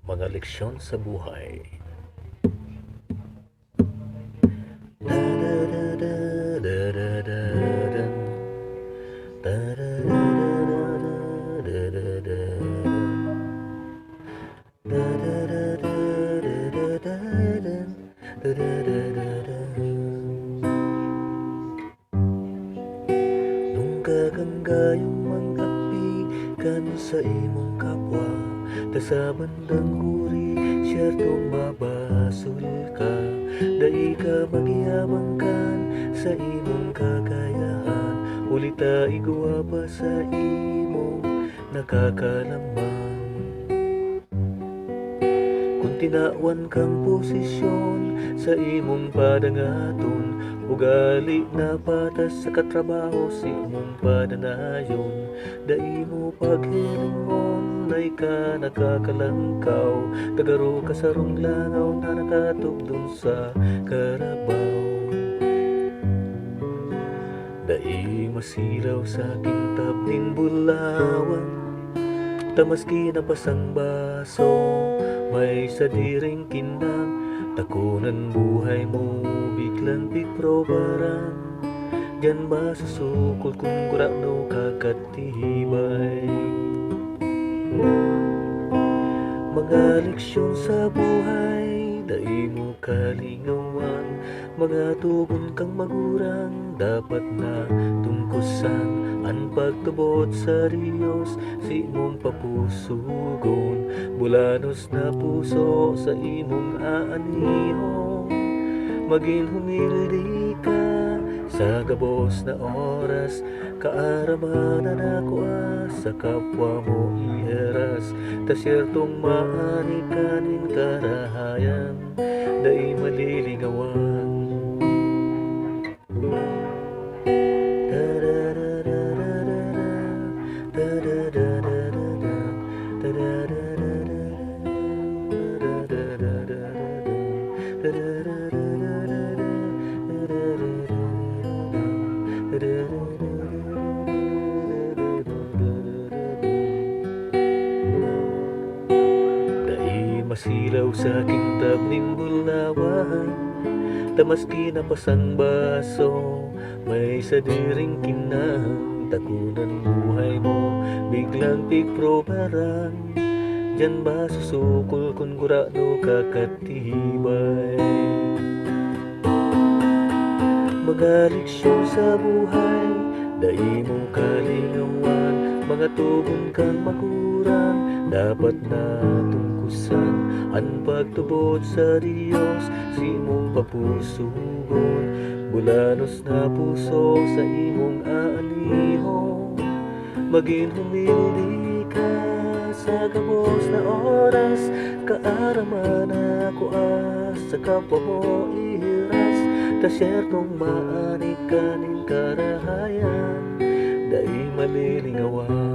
Mga leksyon sa buhay. Nung kaganggayong mang-api kano sa imong kapwa, ta sa bandang guri siyertong mabasol ka. Dai ka magyabang kan sa imong kakayahan, ulita igwa pa sa imong nakakalamang. Kung tinawan kang posisyon sa imong padangaton, ugali na patas sa katrabaho si imong padanayon. Dai mo paghilingon, lay ka nakakalangkaw, tagaro ka sa rong langaw na nakatugdon sa karabaw. Dai masilaw sa kintab nin bulawan, tamaski na pasang baso, may sadiring kinang, takunan buhay mo, biglang piprobaran. Diyan ba susukol kung kurano kakatibay? Mga leksyon sa buhay, dai mo kalingawan, mga tugon kang magurang, dapat na tungkusan. Ang pagtubot sa Diyos, si imong papusugon, bulanos na puso sa imong aanihon. Maging humildi ka sa gabos na oras, kaaramanan ako sa kapwa mo iheras. Ta siyertong maani kanin karahayan, dai malilingawan. Dai masilaw sa kintab ning bulawan, tamaski na pasang baso, may sadiring kinang, takunan buhay mo, biglang piprobaran. Diyan ba susukol kung kurano kakatibay? Mga leksyon sa buhay, dai mo kalingawan, mga tugon kang makurang, dapat na tungkusan. Ang pagtubot sa Diyos, si imong papusugon, bulanos na puso sa imong aanihon. Maging humildi ka sa gabos na oras, kaaraman ako sa kapwa mo ihiras. Ta siyertong maani kanin karahayan, dai malilingawan.